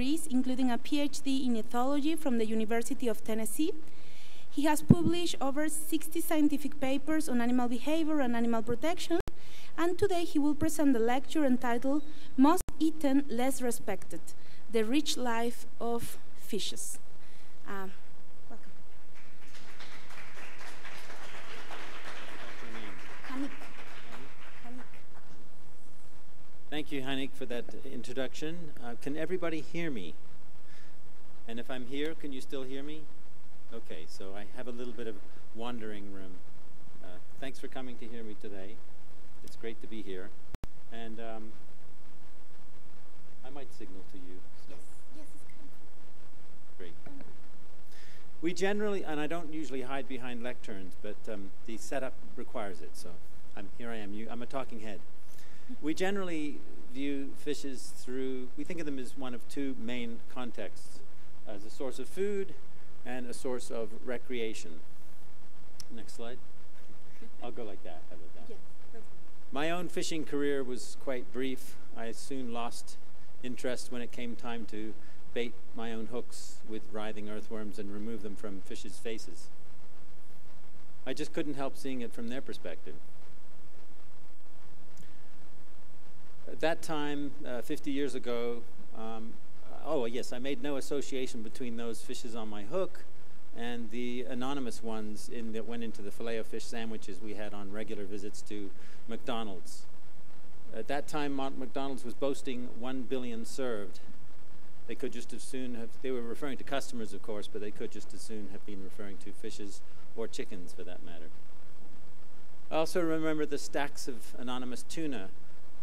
degrees, including a PhD in ethology from the University of Tennessee. He has published over 60 scientific papers on animal behavior and animal protection, and today he will present the lecture entitled Most Eaten, Less Respected, The Rich Life of Fishes. Welcome. Thank you, Hanik, for that introduction. Can everybody hear me? And if I'm here, can you still hear me? Okay, so I have a little bit of wandering room. Thanks for coming to hear me today. It's great to be here. And I might signal to you. So. Yes, it's coming. Great. We generally, and I don't usually hide behind lecterns, but the setup requires it, so here I am. I'm a talking head. We generally view fishes through, we think of them as one of two main contexts, as a source of food and a source of recreation. Next slide. I'll go like that. How about that? Yes, that's good. My own fishing career was quite brief. I soon lost interest when it came time to bait my own hooks with writhing earthworms and remove them from fishes' faces. I just couldn't help seeing it from their perspective. At that time, 50 years ago, oh yes, I made no association between those fishes on my hook and the anonymous ones that went into the filet-o-fish sandwiches we had on regular visits to McDonald's. At that time, McDonald's was boasting 1 billion served. They could just as soon have, they were referring to customers, of course, but they could just as soon have been referring to fishes or chickens, for that matter. I also remember the stacks of anonymous tuna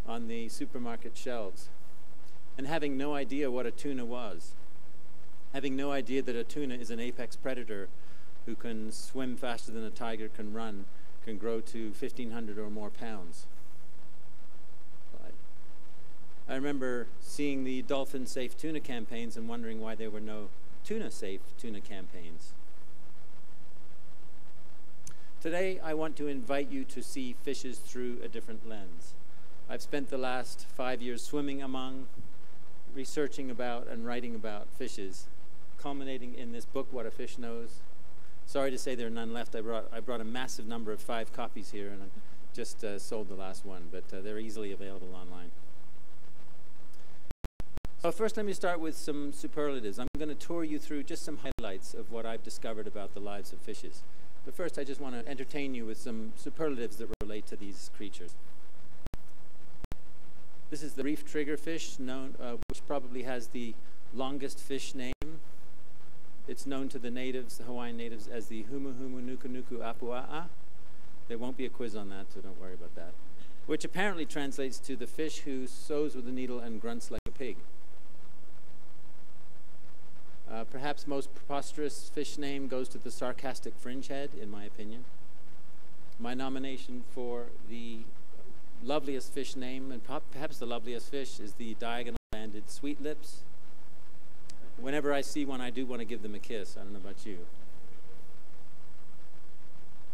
on the supermarket shelves, and having no idea what a tuna was, having no idea that a tuna is an apex predator who can swim faster than a tiger can run, can grow to 1,500 or more pounds. I remember seeing the dolphin-safe tuna campaigns and wondering why there were no tuna-safe tuna campaigns. Today, I want to invite you to see fishes through a different lens. I've spent the last 5 years swimming among, researching about, and writing about fishes, culminating in this book, What a Fish Knows. Sorry to say there are none left. I brought a massive number of 5 copies here, and I just sold the last one, but they're easily available online. So first, let me start with some superlatives. I'm going to tour you through just some highlights of what I've discovered about the lives of fishes. But first, I just want to entertain you with some superlatives that relate to these creatures. This is the reef triggerfish, which probably has the longest fish name. It's known to the natives, the Hawaiian natives, as the Humu Humu Nuku Nuku Apua'a. There won't be a quiz on that, so don't worry about that. Which apparently translates to the fish who sews with a needle and grunts like a pig. Perhaps most preposterous fish name goes to the sarcastic fringehead, in my opinion. My nomination for the loveliest fish name, and perhaps the loveliest fish, is the diagonal-banded sweet lips. Whenever I see one, I do want to give them a kiss. I don't know about you.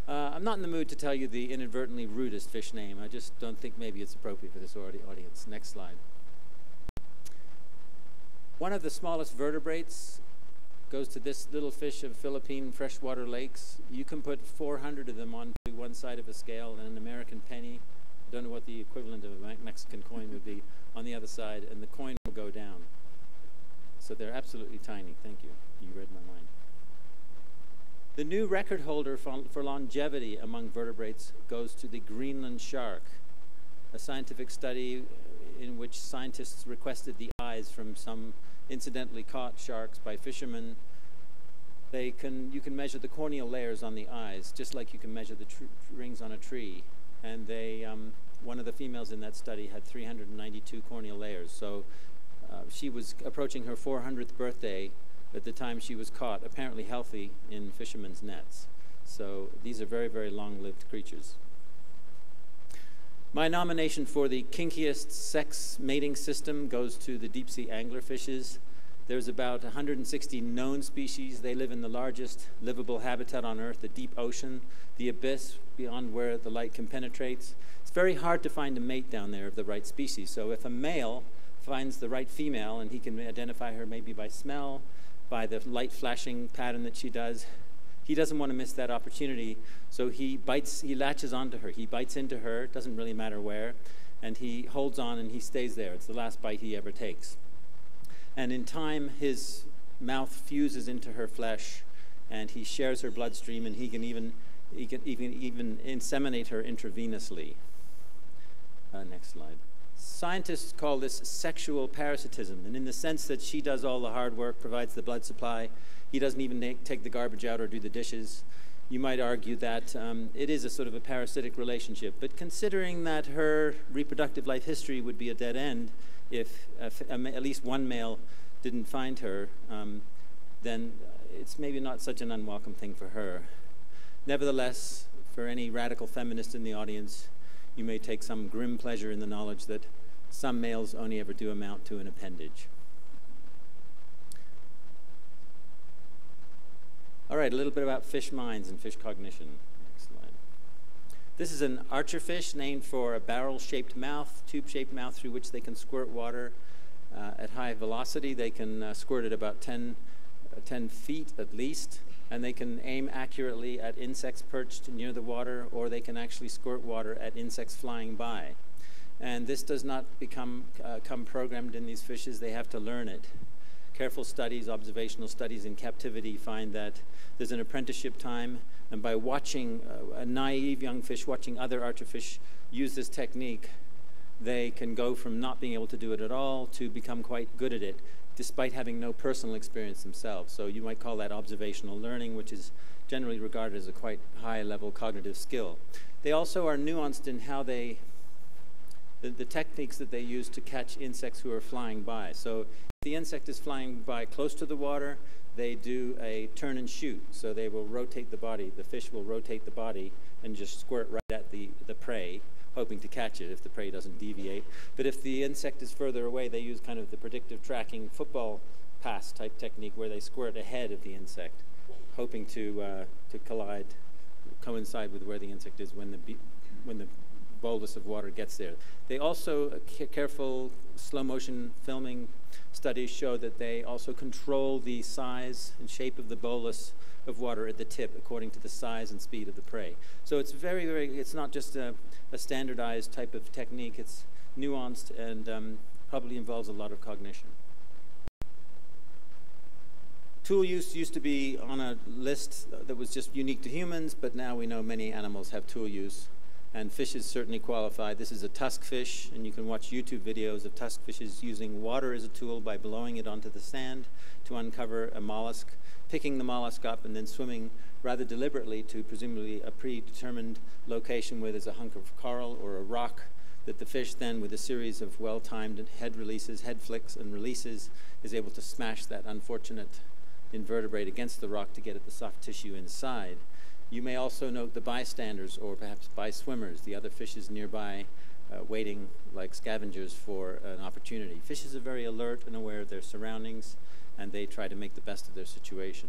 I'm not in the mood to tell you the inadvertently rudest fish name. I just don't think maybe it's appropriate for this audience. Next slide. One of the smallest vertebrates goes to this little fish of Philippine freshwater lakes. You can put 400 of them onto one side of a scale, and an American penny, I don't know what the equivalent of a Mexican coin would be, on the other side, and the coin will go down. So they're absolutely tiny. Thank you. You read my mind. The new record holder for longevity among vertebrates goes to the Greenland shark, a scientific study in which scientists requested the eyes from some incidentally caught sharks by fishermen. You can measure the corneal layers on the eyes, just like you can measure the rings on a tree. And one of the females in that study had 392 corneal layers. So she was approaching her 400th birthday at the time she was caught, apparently healthy, in fishermen's nets. So these are very, very long-lived creatures. My nomination for the kinkiest sex mating system goes to the deep-sea anglerfishes. There's about 160 known species. They live in the largest livable habitat on Earth, the deep ocean, the abyss beyond where the light can penetrate. It's very hard to find a mate down there of the right species. So if a male finds the right female, and he can identify her maybe by smell, by the light flashing pattern that she does. He doesn't want to miss that opportunity, so he latches onto her. He bites into her, doesn't really matter where, and he holds on and he stays there. It's the last bite he ever takes. And in time, his mouth fuses into her flesh, and he shares her bloodstream, and he can even inseminate her intravenously. Next slide. Scientists call this sexual parasitism, and in the sense that she does all the hard work, provides the blood supply, he doesn't even take the garbage out or do the dishes. You might argue that it is a sort of a parasitic relationship, but considering that her reproductive life history would be a dead end if at least one male didn't find her, then it's maybe not such an unwelcome thing for her. Nevertheless, for any radical feminist in the audience, you may take some grim pleasure in the knowledge that some males only ever do amount to an appendage. All right, a little bit about fish minds and fish cognition. Next slide. This is an archerfish named for a barrel-shaped mouth, tube-shaped mouth through which they can squirt water at high velocity. They can squirt at about 10 feet at least, and they can aim accurately at insects perched near the water, or they can actually squirt water at insects flying by. And this does not come programmed in these fishes. They have to learn it. Careful studies, observational studies in captivity find that there's an apprenticeship time, and by watching a naive young fish watching other archerfish use this technique, they can go from not being able to do it at all to become quite good at it, despite having no personal experience themselves. So you might call that observational learning, which is generally regarded as a quite high-level cognitive skill. They also are nuanced in how the techniques that they use to catch insects who are flying by. So if the insect is flying by close to the water, they do a turn and shoot. So they will rotate the body. The fish will rotate the body and just squirt right at the prey, hoping to catch it if the prey doesn't deviate. But if the insect is further away, they use kind of the predictive tracking football pass type technique where they squirt ahead of the insect, hoping to coincide with where the insect is when the bolus of water gets there. They also, careful slow motion filming studies show that they also control the size and shape of the bolus of water at the tip according to the size and speed of the prey. So it's it's not just a standardized type of technique, it's nuanced and probably involves a lot of cognition. Tool use used to be on a list that was just unique to humans, but now we know many animals have tool use, and fishes certainly qualify. This is a tusk fish, and you can watch YouTube videos of tusk fishes using water as a tool by blowing it onto the sand to uncover a mollusk, picking the mollusk up and then swimming rather deliberately to presumably a predetermined location where there's a hunk of coral or a rock that the fish then, with a series of well-timed head releases, head flicks and releases, is able to smash that unfortunate invertebrate against the rock to get at the soft tissue inside. You may also note the bystanders, or perhaps by-swimmers, the other fishes nearby waiting like scavengers for an opportunity. Fishes are very alert and aware of their surroundings, and they try to make the best of their situation.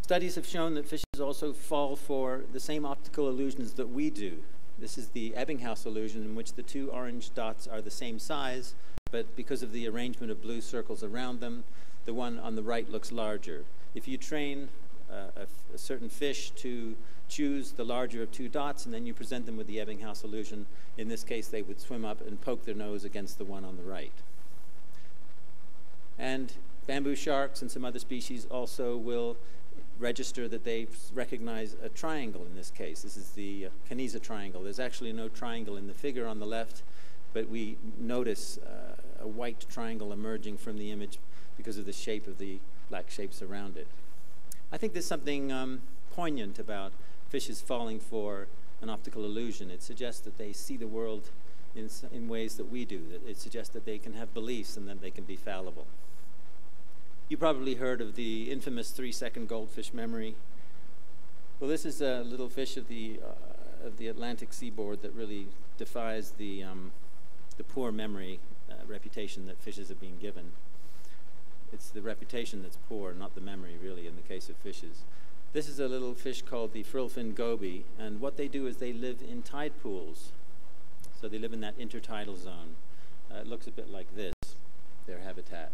Studies have shown that fishes also fall for the same optical illusions that we do. This is the Ebbinghaus illusion, in which the two orange dots are the same size, but because of the arrangement of blue circles around them, the one on the right looks larger. If you train a certain fish to choose the larger of two dots, and then you present them with the Ebbinghaus illusion, in this case they would swim up and poke their nose against the one on the right. And bamboo sharks and some other species also will register that they recognize a triangle in this case. This is the Canisa triangle. There's actually no triangle in the figure on the left, but we notice a white triangle emerging from the image because of the shape of the black shapes around it. I think there's something poignant about fishes falling for an optical illusion. It suggests that they see the world in ways that we do. That it suggests that they can have beliefs and that they can be fallible. You probably heard of the infamous 3-second goldfish memory. Well, this is a little fish of the Atlantic seaboard that really defies the poor memory reputation that fishes are being given. It's the reputation that's poor, not the memory, really, in the case of fishes. This is a little fish called the frillfin goby, and what they do is they live in tide pools. So they live in that intertidal zone. It looks a bit like this, their habitat.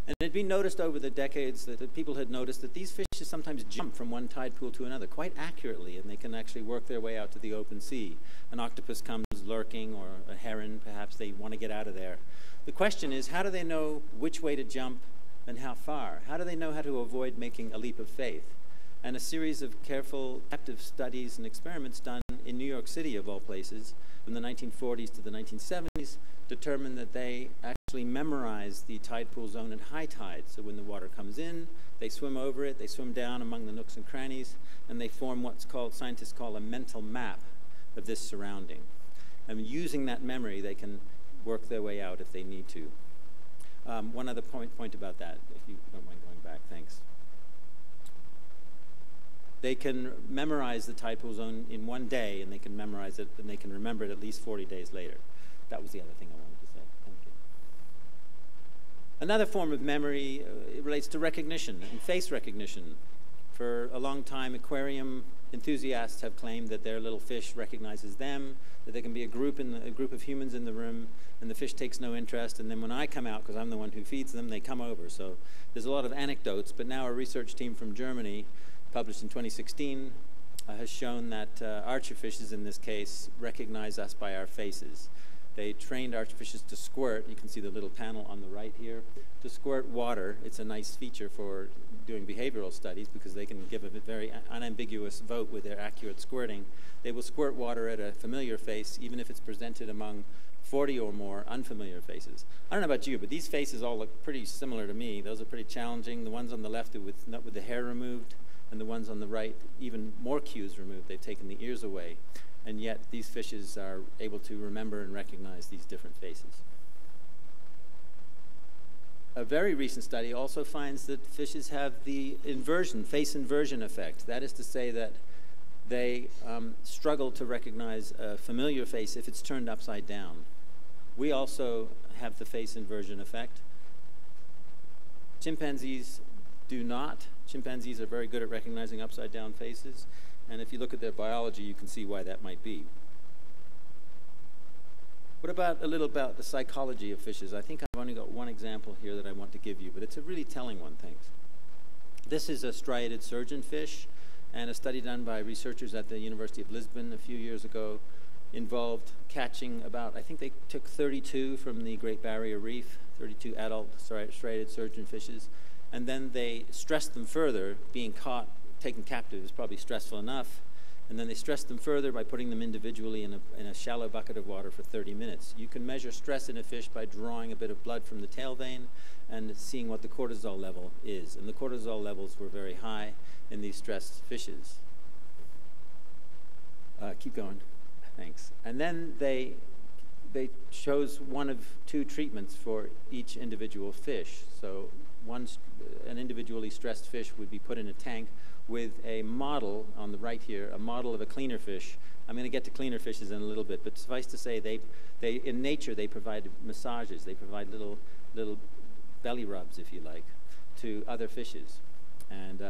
And it had been noticed over the decades that people had noticed that these fishes sometimes jump from one tide pool to another quite accurately, and they can actually work their way out to the open sea. An octopus comes lurking, or a heron, perhaps they want to get out of there. The question is, how do they know which way to jump and how far? How do they know how to avoid making a leap of faith? And a series of careful active studies and experiments done in New York City, of all places, from the 1940s to the 1970s, determined that they actually memorize the tide pool zone at high tide. So when the water comes in, they swim over it, they swim down among the nooks and crannies, and they form what's called, scientists call a mental map of this surrounding. And using that memory, they can work their way out if they need to. One other point about that, if you don't mind going back, thanks. They can memorize the tide pool zone in one day, and they can memorize it, and they can remember it at least 40 days later. That was the other thing I wanted to say. Thank you. Another form of memory it relates to recognition and face recognition. For a long time, aquarium enthusiasts have claimed that their little fish recognizes them, that there can be a group of humans in the room, and the fish takes no interest, and then when I come out, because I'm the one who feeds them, they come over. So there's a lot of anecdotes, but now a research team from Germany, published in 2016, has shown that archerfishes, in this case, recognize us by our faces. They trained archerfishes to squirt, you can see the little panel on the right here, to squirt water. It's a nice feature for doing behavioral studies because they can give a very unambiguous vote with their accurate squirting. They will squirt water at a familiar face, even if it's presented among 40 or more unfamiliar faces. I don't know about you, but these faces all look pretty similar to me. Those are pretty challenging. The ones on the left are with the hair removed, and the ones on the right, even more cues removed. They've taken the ears away. And yet these fishes are able to remember and recognize these different faces. A very recent study also finds that fishes have the inversion, face inversion effect. That is to say that they struggle to recognize a familiar face if it's turned upside down. We also have the face inversion effect. Chimpanzees do not. Chimpanzees are very good at recognizing upside down faces. And if you look at their biology, you can see why that might be. What about a little about the psychology of fishes? I think I've only got one example here that I want to give you, but it's a really telling one, thanks. This is a striated surgeonfish, and a study done by researchers at the University of Lisbon a few years ago involved catching about, I think they took 32 from the Great Barrier Reef, 32 adult striated surgeonfishes, and then they stressed them further. Being caught, taken captive is probably stressful enough, and then they stressed them further by putting them individually in a shallow bucket of water for 30 minutes. You can measure stress in a fish by drawing a bit of blood from the tail vein and seeing what the cortisol level is. And the cortisol levels were very high in these stressed fishes. Keep going. Thanks. And then they chose one of two treatments for each individual fish. So an individually stressed fish would be put in a tank with a model on the right here, a model of a cleaner fish. I'm going to get to cleaner fishes in a little bit, but suffice to say, in nature they provide massages. They provide little belly rubs, if you like, to other fishes. And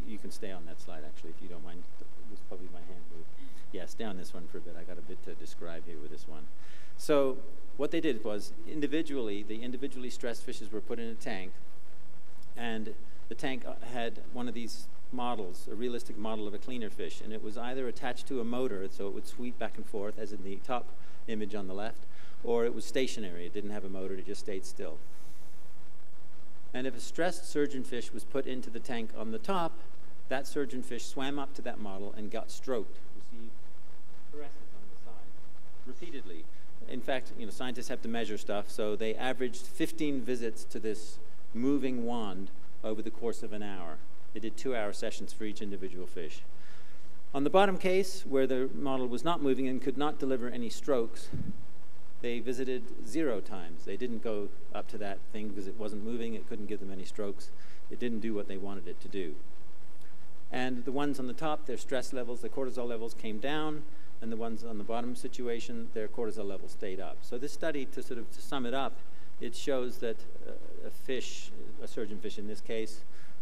you can stay on that slide, actually, if you don't mind. It was probably my hand moved. Yeah, stay on this one for a bit. I got a bit to describe here with this one. So what they did was, the individually stressed fishes were put in a tank, and the tank had one of these models, a realistic model of a cleaner fish, and it was either attached to a motor, so it would sweep back and forth, as in the top image on the left, or it was stationary. It didn't have a motor, it just stayed still. And if a stressed surgeonfish was put into the tank on the top, that surgeonfish swam up to that model and got stroked. You see caresses on the side, repeatedly. In fact, scientists have to measure stuff, so they averaged 15 visits to this moving wand over the course of an hour. They did 2-hour sessions for each individual fish. On the bottom case, where the model was not moving and could not deliver any strokes, they visited 0 times. They didn't go up to that thing because it wasn't moving. It couldn't give them any strokes. It didn't do what they wanted it to do. And the ones on the top, their stress levels, their cortisol levels came down, and the ones on the bottom situation, their cortisol levels stayed up. So this study, to sum it up, it shows that a fish, a surgeonfish in this case,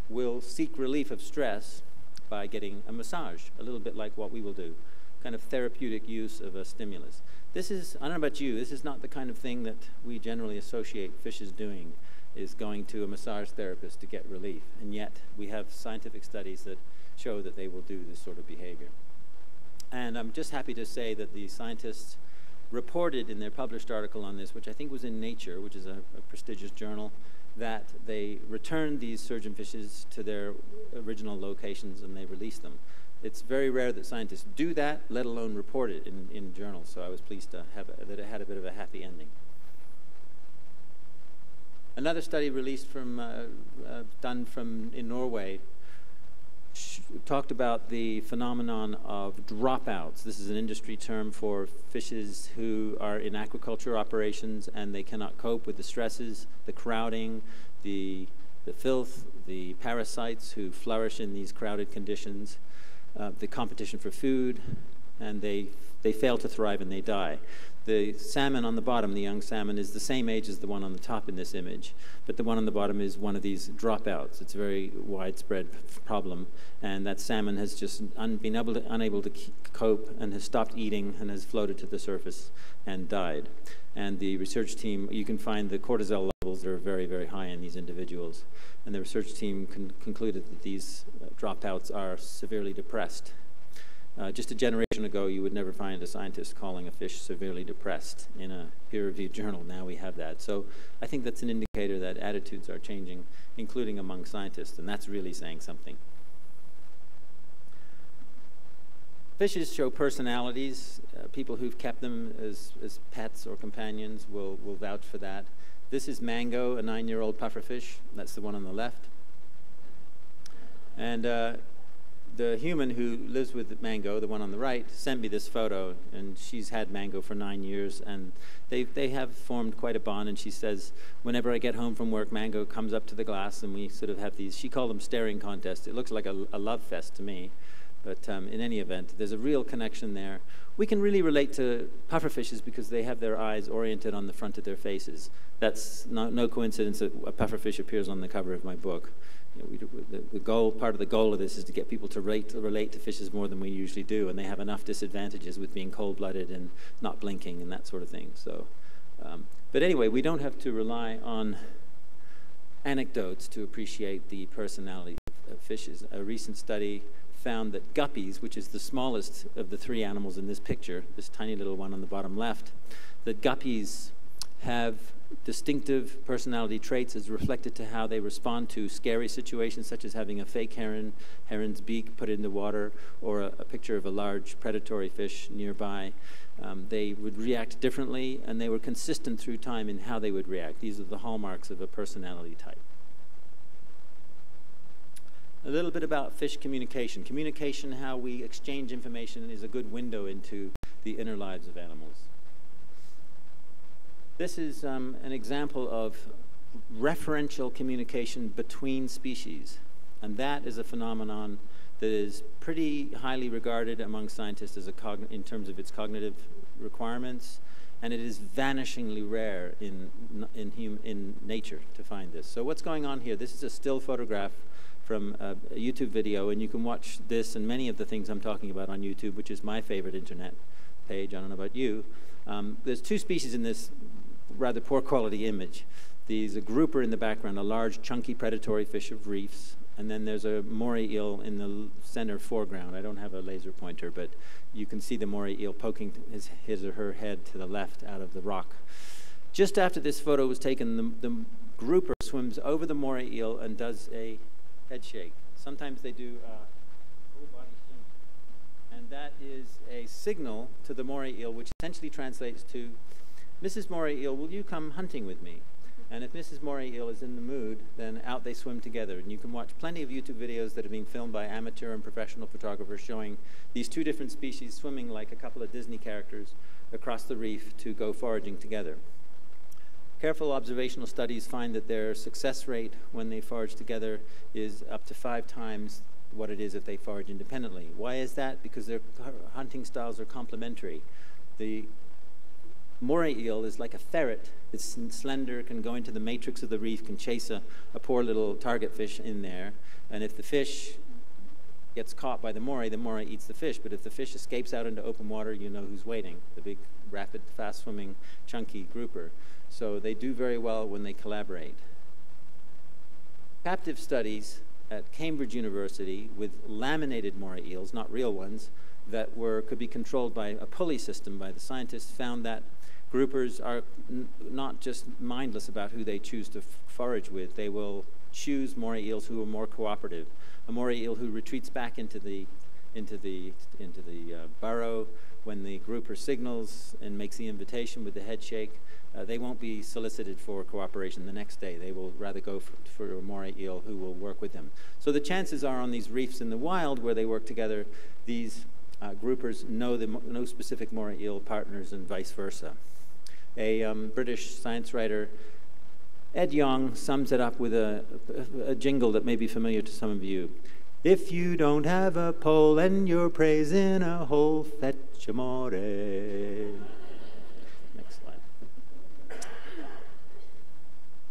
will seek relief of stress by getting a massage, a little bit like what we will do, kind of therapeutic use of a stimulus. This is, I don't know about you, this is not the kind of thing that we generally associate fishes doing, is going to a massage therapist to get relief. And yet we have scientific studies that show that they will do this sort of behavior. And I'm just happy to say that the scientists reported in their published article on this, which I think was in Nature, which is a prestigious journal, that they returned these surgeonfishes to their original locations and they released them. It's very rare that scientists do that, let alone report it in journals, so I was pleased to have that it had a bit of a happy ending. Another study released from, done in Norway, talked about the phenomenon of dropouts. This is an industry term for fishes who are in aquaculture operations and they cannot cope with the stresses, the crowding, the filth, the parasites who flourish in these crowded conditions, the competition for food, and they fail to thrive and they die. The salmon on the bottom, the young salmon, is the same age as the one on the top in this image, but the one on the bottom is one of these dropouts. It's a very widespread problem, and that salmon has just been unable to cope and has stopped eating and has floated to the surface and died. And the research team, you can find the cortisol levels are very, very high in these individuals, and the research team concluded that these dropouts are severely depressed. Just a generation ago, you would never find a scientist calling a fish severely depressed in a peer-reviewed journal. Now we have that. So I think that's an indicator that attitudes are changing, including among scientists, and that's really saying something. Fishes show personalities. People who've kept them as pets or companions will vouch for that. This is Mango, a 9-year-old pufferfish. That's the one on the left. And the human who lives with Mango, the one on the right, sent me this photo, and she's had Mango for 9 years, and they have formed quite a bond, and she says, whenever I get home from work, Mango comes up to the glass, and we sort of have these, she called them staring contests. It looks like a love fest to me, but in any event, there's a real connection there. We can really relate to pufferfishes because they have their eyes oriented on the front of their faces. That's no coincidence that a pufferfish appears on the cover of my book. You know, part of the goal of this is to get people to relate to fishes more than we usually do, and they have enough disadvantages with being cold-blooded and not blinking and that sort of thing. So, but anyway, we don't have to rely on anecdotes to appreciate the personality of fishes. A recent study found that guppies, which is the smallest of the 3 animals in this picture, this tiny little one on the bottom left, that guppies have distinctive personality traits as reflected to how they respond to scary situations, such as having a fake heron's beak put in the water, or a picture of a large predatory fish nearby. They would react differently, and they were consistent through time in how they would react. These are the hallmarks of a personality type. A little bit about fish communication. Communication, how we exchange information, is a good window into the inner lives of animals. This is an example of referential communication between species, and that is a phenomenon that is pretty highly regarded among scientists as in terms of its cognitive requirements, and it is vanishingly rare in nature to find this. So what's going on here? This is a still photograph from a YouTube video, and you can watch this and many of the things I'm talking about on YouTube, which is my favorite internet page. I don't know about you. There's 2 species in this rather poor quality image. There's a grouper in the background, a large chunky predatory fish of reefs, and then there's a moray eel in the center foreground. I don't have a laser pointer, but you can see the moray eel poking his or her head to the left out of the rock. Just after this photo was taken, the grouper swims over the moray eel and does a head shake. Sometimes they do full body shimmy. And that is a signal to the moray eel, which essentially translates to, Mrs. Moray Eel, will you come hunting with me? And if Mrs. Moray Eel is in the mood, then out they swim together. And you can watch plenty of YouTube videos that have been filmed by amateur and professional photographers showing these 2 different species swimming like a couple of Disney characters across the reef to go foraging together. Careful observational studies find that their success rate when they forage together is up to 5 times what it is if they forage independently. Why is that? Because their hunting styles are complementary. The moray eel is like a ferret. It's slender, can go into the matrix of the reef, can chase a poor little target fish in there. And if the fish gets caught by the moray eats the fish. But if the fish escapes out into open water, you know who's waiting, the big, rapid, fast-swimming, chunky grouper. So they do very well when they collaborate. Captive studies at Cambridge University with laminated moray eels, not real ones, that could be controlled by a pulley system by the scientists, found that groupers are not just mindless about who they choose to forage with. They will choose moray eels who are more cooperative. A moray eel who retreats back into the burrow when the grouper signals and makes the invitation with the head shake, they won't be solicited for cooperation the next day. They will rather go for a moray eel who will work with them. So the chances are on these reefs in the wild where they work together, these groupers know no specific moray eel partners and vice versa. A British science writer, Ed Yong, sums it up with a jingle that may be familiar to some of you. If you don't have a pole and your prey's in a hole, fetch a moray. Next slide.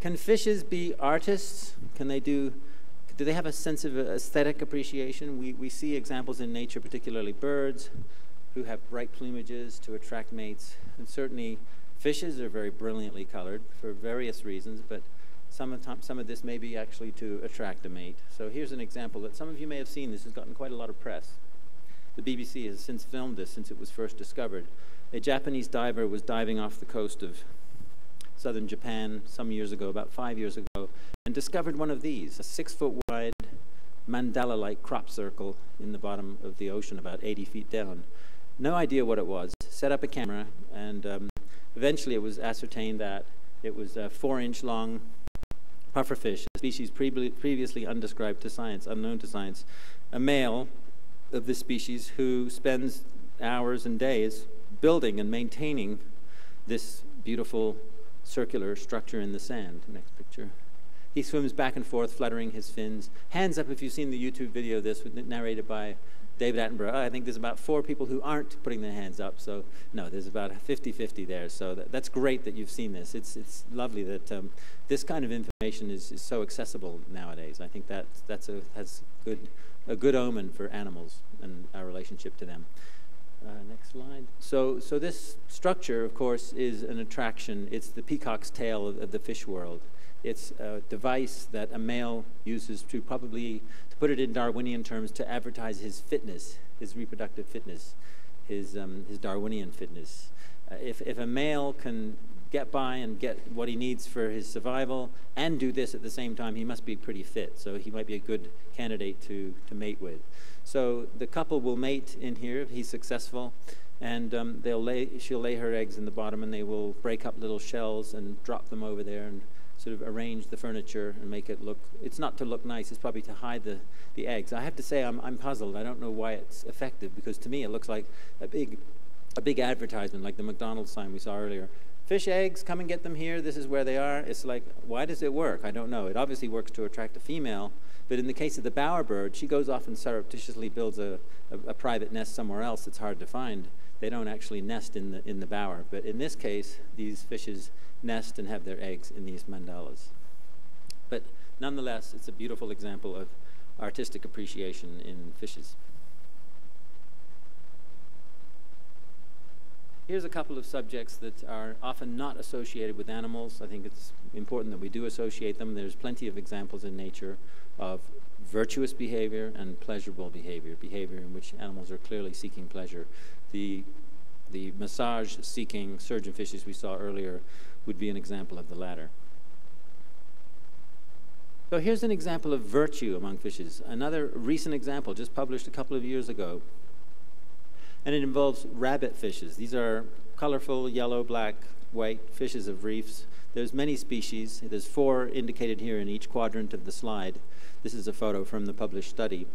Can fishes be artists? Do they have a sense of aesthetic appreciation? We see examples in nature, particularly birds, who have bright plumages to attract mates. And certainly fishes are very brilliantly colored for various reasons, but some of this may be actually to attract a mate. So here's an example that some of you may have seen. This has gotten quite a lot of press. The BBC has since filmed this since it was first discovered. A Japanese diver was diving off the coast of southern Japan some years ago, about 5 years ago, and discovered one of these, a 6-foot-wide mandala-like crop circle in the bottom of the ocean, about 80 feet down. No idea what it was. Set up a camera, and eventually it was ascertained that it was a 4-inch long pufferfish, a species previously undescribed to science, unknown to science, a male of this species who spends hours and days building and maintaining this beautiful circular structure in the sand. Next picture. He swims back and forth, fluttering his fins. Hands up if you've seen the YouTube video of this, narrated by David Attenborough. I think there's about 4 people who aren't putting their hands up, so no, there's about 50-50 there. So that's great that you've seen this. It's lovely that this kind of information is so accessible nowadays. I think has a good omen for animals and our relationship to them. Next slide. So this structure, of course, is an attraction. It's the peacock's tail of the fish world. It's a device that a male uses to put it in Darwinian terms, to advertise his fitness, his reproductive fitness, his Darwinian fitness. If a male can get by and get what he needs for his survival and do this at the same time, he must be pretty fit. So he might be a good candidate to mate with. So the couple will mate in here if he's successful, and she'll lay her eggs in the bottom, and they will break up little shells and drop them over there and sort of arrange the furniture and make it look, it's not to look nice, it's probably to hide the eggs. I have to say I'm puzzled. I don't know why it's effective, because to me it looks like a big advertisement, like the McDonald's sign we saw earlier. Fish eggs, come and get them here, this is where they are. It's like, why does it work? I don't know. It obviously works to attract a female, but in the case of the bowerbird, she goes off and surreptitiously builds a private nest somewhere else that's hard to find. They don't actually nest in the bower, but in this case, these fishes nest and have their eggs in these mandalas. But nonetheless, it's a beautiful example of artistic appreciation in fishes. Here's a couple of subjects that are often not associated with animals. I think it's important that we do associate them. There's plenty of examples in nature of virtuous behavior and pleasurable behavior, behavior in which animals are clearly seeking pleasure. The massage-seeking surgeonfishes we saw earlier would be an example of the latter. So here's an example of virtue among fishes. Another recent example, just published a couple of years ago. And it involves rabbit fishes. These are colorful yellow, black, white fishes of reefs. There's many species. There's 4 indicated here in each quadrant of the slide. This is a photo from the published study.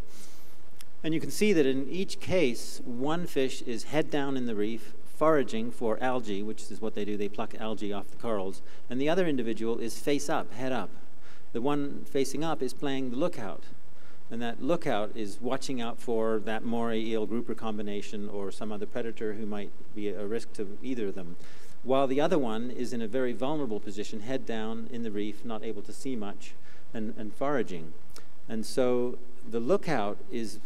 And you can see that in each case, one fish is head down in the reef, foraging for algae, which is what they do. They pluck algae off the corals. And the other individual is face up, head up. The one facing up is playing the lookout. And that lookout is watching out for that moray eel grouper combination or some other predator who might be a risk to either of them. While the other one is in a very vulnerable position, head down in the reef, not able to see much, and foraging. And so the lookout is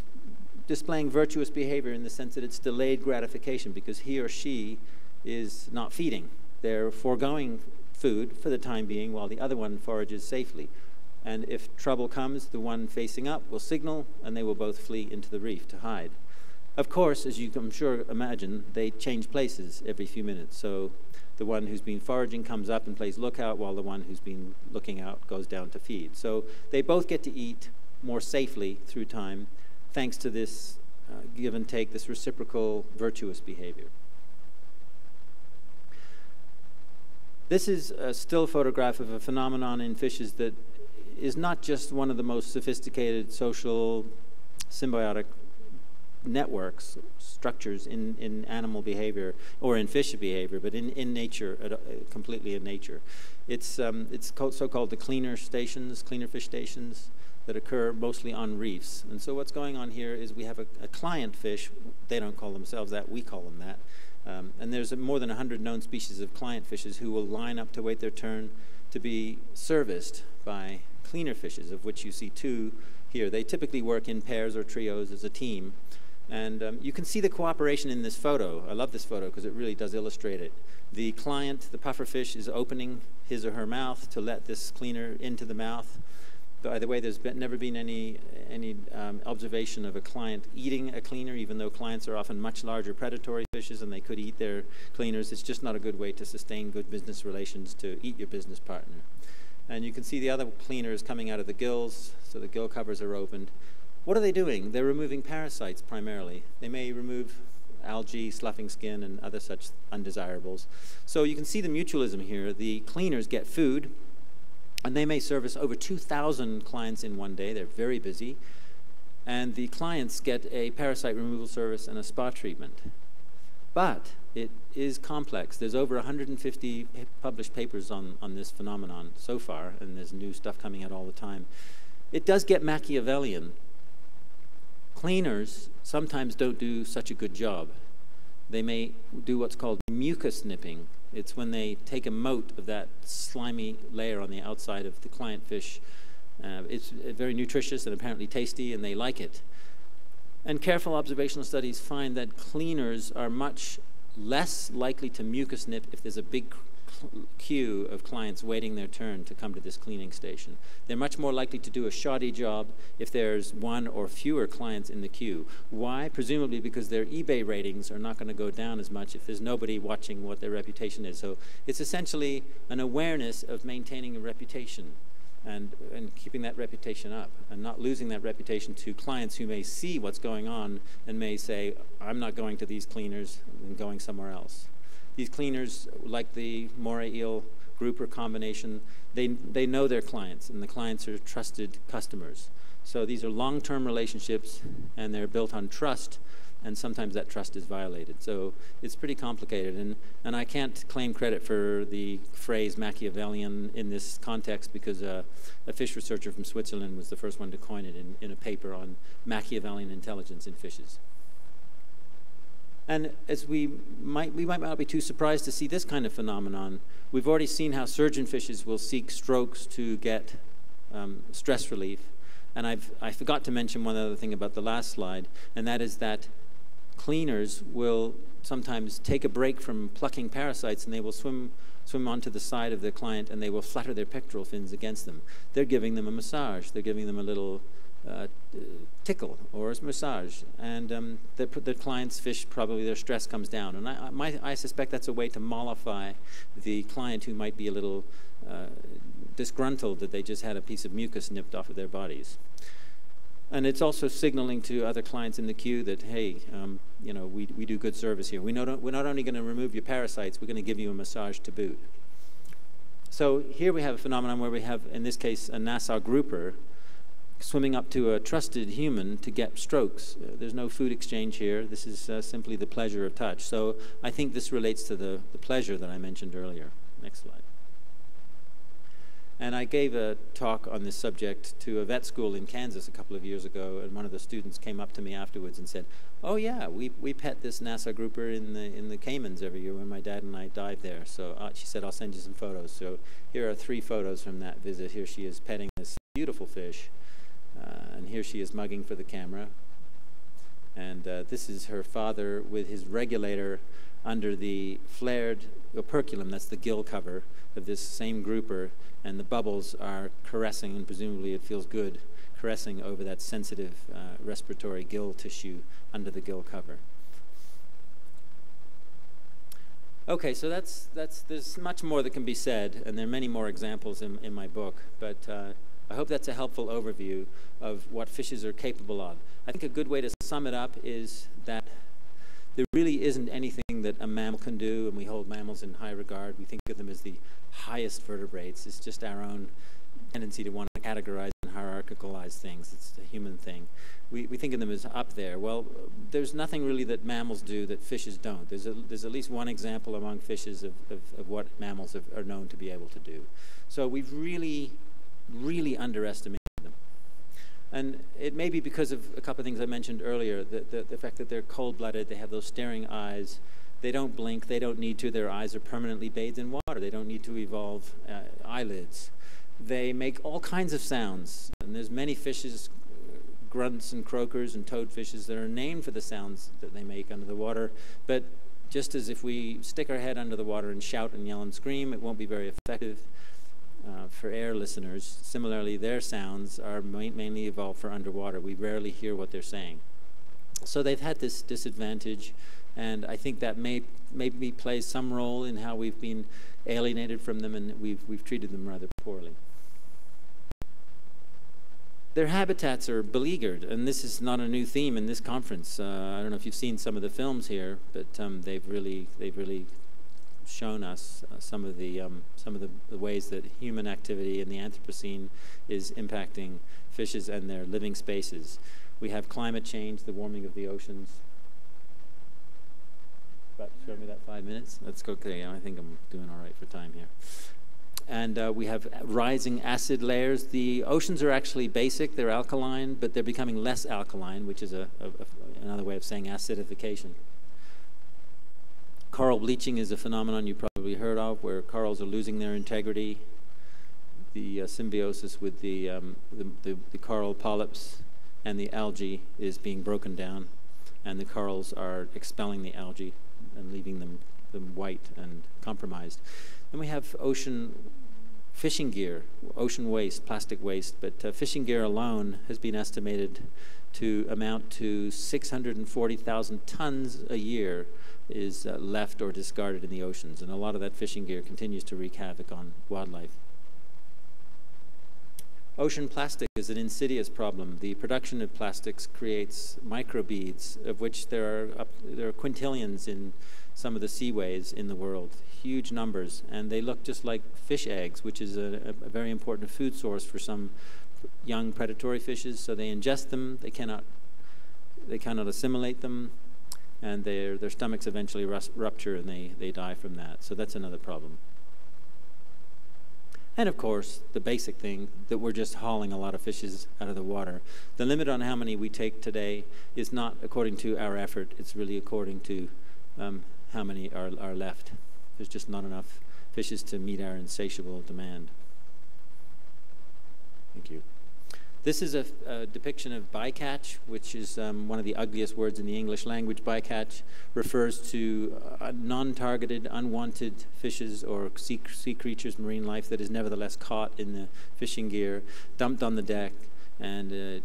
displaying virtuous behavior in the sense that it's delayed gratification because he or she is not feeding. They're foregoing food for the time being while the other one forages safely. And if trouble comes, the one facing up will signal, and they will both flee into the reef to hide. Of course, as you can, I'm sure, imagine, they change places every few minutes. So the one who's been foraging comes up and plays lookout, while the one who's been looking out goes down to feed. So they both get to eat more safely through time, thanks to this give and take, this reciprocal virtuous behavior. This is a still photograph of a phenomenon in fishes that is not just one of the most sophisticated social symbiotic networks, structures in animal behavior or in fish behavior, but in nature, completely in nature. It's so-called the cleaner fish stations that occur mostly on reefs. And so what's going on here is we have a client fish. They don't call themselves that, we call them that. And there's more than 100 known species of client fishes who will line up to wait their turn to be serviced by cleaner fishes, of which you see two here. They typically work in pairs or trios as a team. And you can see the cooperation in this photo. I love this photo because it really does illustrate it. The client, the pufferfish, is opening his or her mouth to let this cleaner into the mouth. By the way, there's never been any observation of a client eating a cleaner, even though clients are often much larger predatory fishes and they could eat their cleaners. It's just not a good way to sustain good business relations, to eat your business partner. And you can see the other cleaner is coming out of the gills, so the gill covers are opened. What are they doing? They're removing parasites primarily. They may remove algae, sloughing skin, and other such undesirables. So you can see the mutualism here. The cleaners get food, and they may service over 2,000 clients in one day. They're very busy. And the clients get a parasite removal service and a spa treatment. But it is complex. There's over 150 published papers on this phenomenon so far, and there's new stuff coming out all the time. It does get Machiavellian. Cleaners sometimes don't do such a good job. They may do what's called mucus nipping. It's when they take a mote of that slimy layer on the outside of the client fish. It's very nutritious and apparently tasty, and they like it. And careful observational studies find that cleaners are much less likely to mucus nip if there's a big queue of clients waiting their turn to come to this cleaning station. They're much more likely to do a shoddy job if there's one or fewer clients in the queue. Why? Presumably because their eBay ratings are not going to go down as much if there's nobody watching what their reputation is. So it's essentially an awareness of maintaining a reputation and keeping that reputation up and not losing that reputation to clients who may see what's going on and may say, I'm not going to these cleaners, I'm going somewhere else. These cleaners, like the moray eel group or combination, they know their clients, and the clients are trusted customers. So these are long-term relationships, and they're built on trust, and sometimes that trust is violated. So it's pretty complicated, and I can't claim credit for the phrase Machiavellian in this context because a fish researcher from Switzerland was the first one to coin it in a paper on Machiavellian intelligence in fishes. And as we might not be too surprised to see this kind of phenomenon. We've already seen how surgeonfishes will seek strokes to get stress relief. And I forgot to mention one other thing about the last slide, and that is that cleaners will sometimes take a break from plucking parasites, and they will swim onto the side of their client, and they will flutter their pectoral fins against them. They're giving them a massage. They're giving them a little tickle or a massage, and the client's fish, probably their stress comes down. And I suspect that's a way to mollify the client who might be a little disgruntled that they just had a piece of mucus nipped off of their bodies. And it's also signaling to other clients in the queue that, hey, you know, we do good service here. We're not only going to remove your parasites, we're going to give you a massage to boot. So here we have a phenomenon where we have, in this case, a Nassau grouper swimming up to a trusted human to get strokes. There's no food exchange here. This is simply the pleasure of touch. So I think this relates to the pleasure that I mentioned earlier. Next slide. And I gave a talk on this subject to a vet school in Kansas a couple of years ago, and one of the students came up to me afterwards and said, oh yeah, we pet this Nassau grouper in the Caymans every year when my dad and I dive there. So she said, I'll send you some photos. So here are 3 photos from that visit. Here she is petting this beautiful fish. And here she is mugging for the camera. And this is her father with his regulator under the flared operculum, that's the gill cover of this same grouper, and the bubbles are caressing, and presumably it feels good, caressing over that sensitive respiratory gill tissue under the gill cover. Okay, so there's much more that can be said, and there are many more examples in my book, but I hope that's a helpful overview of what fishes are capable of. I think a good way to sum it up is that there really isn't anything that a mammal can do, and we hold mammals in high regard. We think of them as the highest vertebrates. It's just our own tendency to want to categorize and hierarchicalize things. It's a human thing. We think of them as up there. Well, there's nothing really that mammals do that fishes don't. There's at least one example among fishes of what mammals are known to be able to do. So we've really underestimated them. And it may be because of a couple of things I mentioned earlier, the fact that they're cold-blooded, they have those staring eyes, they don't blink, they don't need to, their eyes are permanently bathed in water, they don't need to evolve eyelids. They make all kinds of sounds, and there's many fishes, grunts and croakers and toadfishes that are named for the sounds that they make under the water, but just as if we stick our head under the water and shout and yell and scream, it won't be very effective. For air listeners, similarly, their sounds are mainly evolved for underwater. We rarely hear what they're saying. So they've had this disadvantage, and I think that maybe plays some role in how we've been alienated from them, and we've treated them rather poorly. Their habitats are beleaguered, and this is not a new theme in this conference. I don't know if you've seen some of the films here, but they've really shown us some of the ways that human activity in the Anthropocene is impacting fishes and their living spaces. We have climate change, the warming of the oceans. About to show me that 5 minutes? Let's go. Okay, I think I'm doing all right for time here. And we have rising acid layers. The oceans are actually basic, they're alkaline, but they're becoming less alkaline, which is another way of saying acidification. Coral bleaching is a phenomenon you probably heard of, where corals are losing their integrity. The symbiosis with the coral polyps and the algae is being broken down, and the corals are expelling the algae and leaving them white and compromised. Then we have ocean fishing gear, ocean waste, plastic waste, but fishing gear alone has been estimated to amount to 640,000 tons a year is left or discarded in the oceans, and a lot of that fishing gear continues to wreak havoc on wildlife. Ocean plastic is an insidious problem. The production of plastics creates microbeads, of which there are quintillions in some of the seaways in the world, huge numbers, and they look just like fish eggs, which is a very important food source for some young predatory fishes. So they ingest them, they cannot assimilate them, and their stomachs eventually rupture and they die from that. So that's another problem. And of course, the basic thing, that we're just hauling a lot of fishes out of the water. The limit on how many we take today is not according to our effort, it's really according to how many are left. There's just not enough fishes to meet our insatiable demand. Thank you. This is a depiction of bycatch, which is one of the ugliest words in the English language. Bycatch refers to non-targeted, unwanted fishes or sea creatures, marine life that is nevertheless caught in the fishing gear, dumped on the deck, and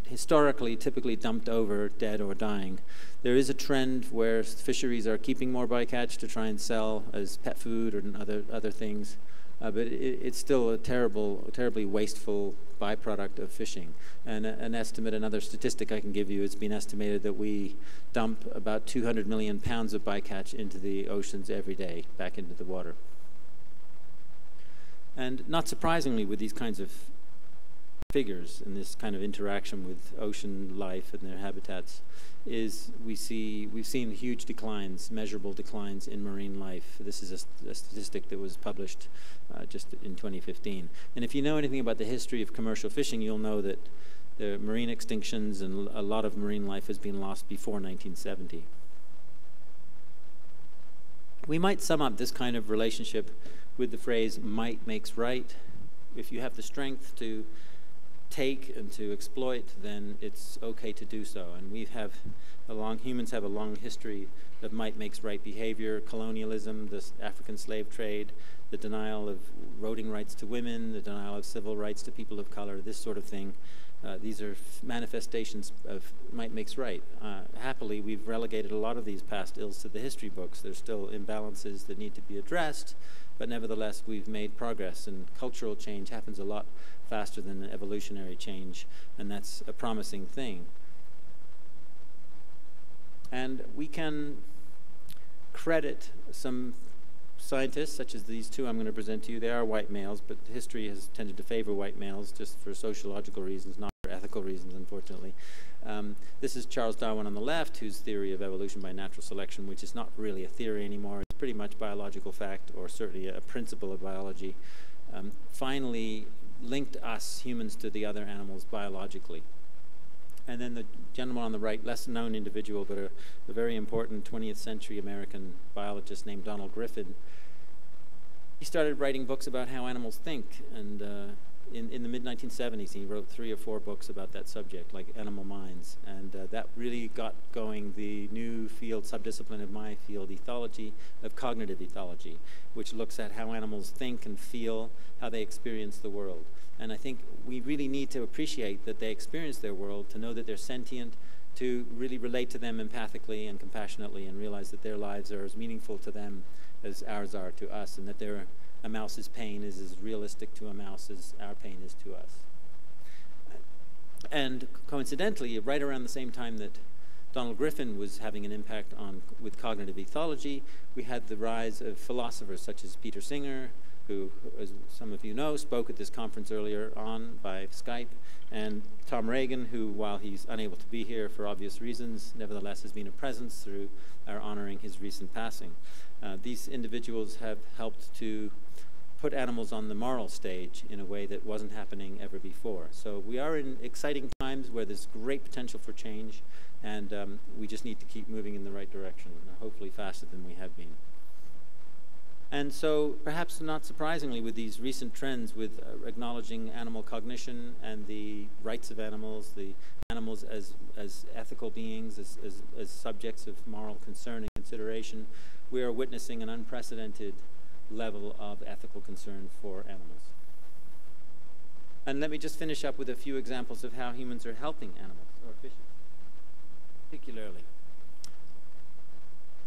historically typically dumped over, dead or dying. There is a trend where fisheries are keeping more bycatch to try and sell as pet food or other things. But it's still a terribly wasteful byproduct of fishing. And another statistic I can give you, it's been estimated that we dump about 200 million pounds of bycatch into the oceans every day, back into the water. And not surprisingly, with these kinds of figures and this kind of interaction with ocean life and their habitats, is we've seen huge declines, measurable declines in marine life. This is a statistic that was published just in 2015. And if you know anything about the history of commercial fishing, you'll know that the marine extinctions and a lot of marine life has been lost before 1970. We might sum up this kind of relationship with the phrase, might makes right. If you have the strength to take and to exploit, then it's okay to do so. And humans have a long history of might makes right behavior, colonialism, the African slave trade, the denial of voting rights to women, the denial of civil rights to people of color, this sort of thing. These are manifestations of might makes right. Happily, we've relegated a lot of these past ills to the history books. There's still imbalances that need to be addressed, but nevertheless, we've made progress, and cultural change happens a lot faster than evolutionary change, and that's a promising thing. And we can credit some scientists, such as these two I'm going to present to you. They are white males, but history has tended to favor white males just for sociological reasons, not for ethical reasons, unfortunately. This is Charles Darwin on the left, whose theory of evolution by natural selection, which is not really a theory anymore, it's pretty much biological fact, or certainly a principle of biology, finally linked us humans to the other animals biologically. And then the gentleman on the right, less known individual, but a very important 20th century American biologist named Donald Griffin. He started writing books about how animals think, and in the mid-1970s he wrote 3 or 4 books about that subject, like Animal Minds, and that really got going the new field, subdiscipline of my field, ethology, of cognitive ethology, which looks at how animals think and feel, how they experience the world. And I think we really need to appreciate that they experience their world, to know that they're sentient, to really relate to them empathically and compassionately, and realize that their lives are as meaningful to them as ours are to us, and that a mouse's pain is as realistic to a mouse as our pain is to us. And coincidentally, right around the same time that Donald Griffin was having an impact with cognitive ethology, we had the rise of philosophers such as Peter Singer, who, as some of you know, spoke at this conference earlier on by Skype, and Tom Reagan, who, while he's unable to be here for obvious reasons, nevertheless has been a presence through our honoring his recent passing. These individuals have helped to put animals on the moral stage in a way that wasn't happening ever before. So we are in exciting times where there's great potential for change, and we just need to keep moving in the right direction, hopefully faster than we have been. And so, perhaps not surprisingly, with these recent trends with acknowledging animal cognition and the rights of animals, the animals as ethical beings, as subjects of moral concern and consideration, we are witnessing an unprecedented level of ethical concern for animals. And let me just finish up with a few examples of how humans are helping animals, or fishes, particularly.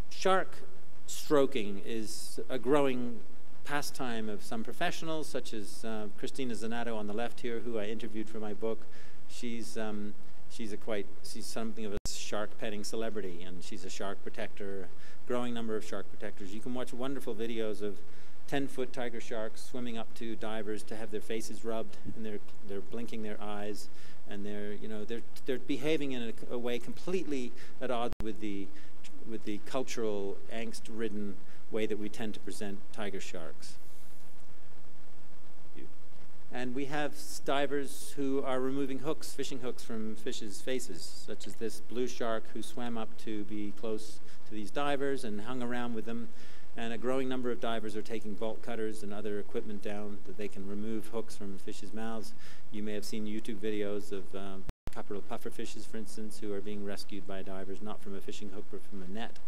Shark stroking is a growing pastime of some professionals, such as Christina Zanato on the left here, who I interviewed for my book. She's something of a shark petting celebrity, and she's a shark protector, growing number of shark protectors. You can watch wonderful videos of 10-foot tiger sharks swimming up to divers to have their faces rubbed, and they're blinking their eyes, and they're behaving in a way completely at odds with the cultural angst-ridden way that we tend to present tiger sharks. And we have divers who are removing hooks, fishing hooks from fishes' faces, such as this blue shark who swam up to be close to these divers and hung around with them. And a growing number of divers are taking bolt cutters and other equipment down that they can remove hooks from fishes' mouths. You may have seen YouTube videos of pufferfishes, for instance, who are being rescued by divers, not from a fishing hook, but from a net.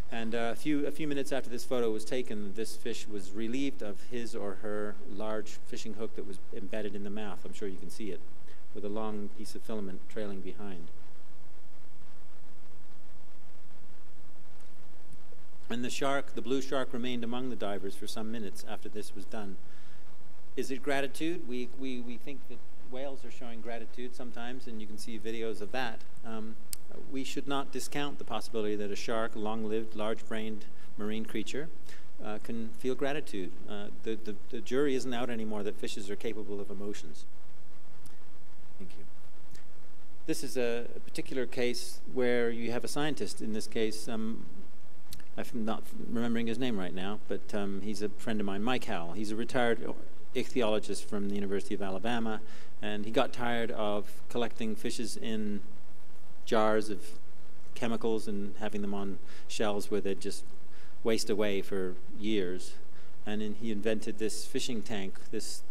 And a few minutes after this photo was taken, this fish was relieved of his or her large fishing hook that was embedded in the mouth. I'm sure you can see it, with a long piece of filament trailing behind. And the blue shark, remained among the divers for some minutes after this was done. Is it gratitude? We think that whales are showing gratitude sometimes, and you can see videos of that. We should not discount the possibility that a shark, a long-lived, large-brained marine creature, can feel gratitude. The jury isn't out anymore that fishes are capable of emotions. Thank you. This is a particular case where you have a scientist. In this case, I'm not remembering his name right now, but he's a friend of mine, Mike Howell. He's a retired ichthyologist from the University of Alabama, and he got tired of collecting fishes in jars of chemicals and having them on shelves where they'd just waste away for years. and he invented this fishing tank, this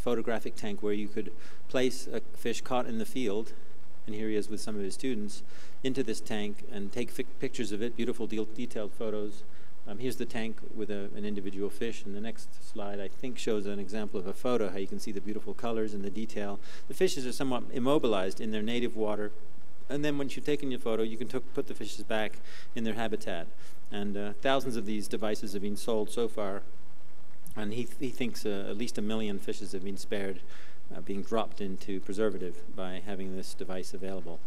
photographic tank where you could place a fish caught in the field, and here he is with some of his students, into this tank and take pictures of it, beautiful detailed photos. Here's the tank with an individual fish, and the next slide I think shows an example of a photo, how you can see the beautiful colors and the detail. The fishes are somewhat immobilized in their native water, and then once you've taken your photo, you can put the fishes back in their habitat. And thousands of these devices have been sold so far, and he thinks at least 1 million fishes have been spared being dropped into preservative by having this device available.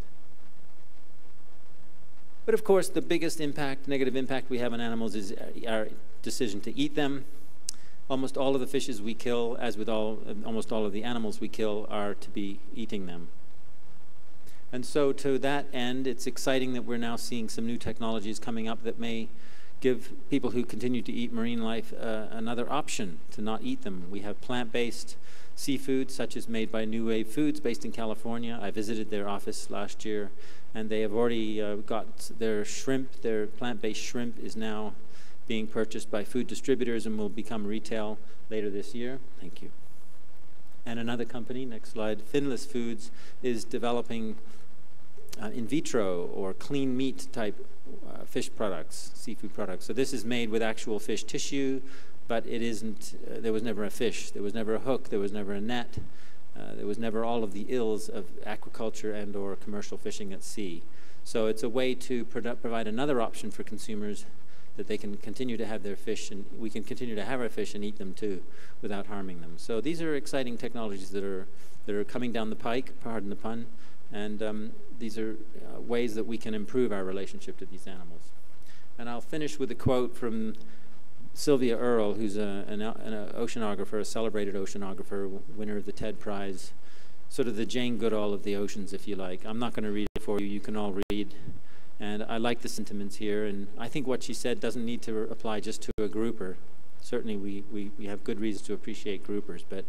But of course, the biggest negative impact we have on animals is our decision to eat them. Almost all of the fishes we kill, as with almost all of the animals we kill, are to be eating them. And so to that end, it's exciting that we're now seeing some new technologies coming up that may give people who continue to eat marine life another option to not eat them. We have plant-based seafood, such as made by New Wave Foods, based in California. I visited their office last year, and they have already got their shrimp, their plant-based shrimp is now being purchased by food distributors and will become retail later this year. Thank you. And another company, next slide, Finless Foods, is developing in vitro or clean meat type fish products, seafood products. So this is made with actual fish tissue, but it isn't, there was never a fish, there was never a hook, there was never a net, there was never all of the ills of aquaculture and or commercial fishing at sea. So it's a way to provide another option for consumers that they can continue to have their fish, and we can continue to have our fish and eat them too without harming them. So these are exciting technologies that are coming down the pike, pardon the pun, and these are ways that we can improve our relationship to these animals. And I'll finish with a quote from Sylvia Earle, who's an oceanographer, a celebrated oceanographer, winner of the TED Prize, sort of the Jane Goodall of the oceans, if you like. I'm not going to read it for you. You can all read. And I like the sentiments here, and I think what she said doesn't need to apply just to a grouper. Certainly we have good reasons to appreciate groupers, but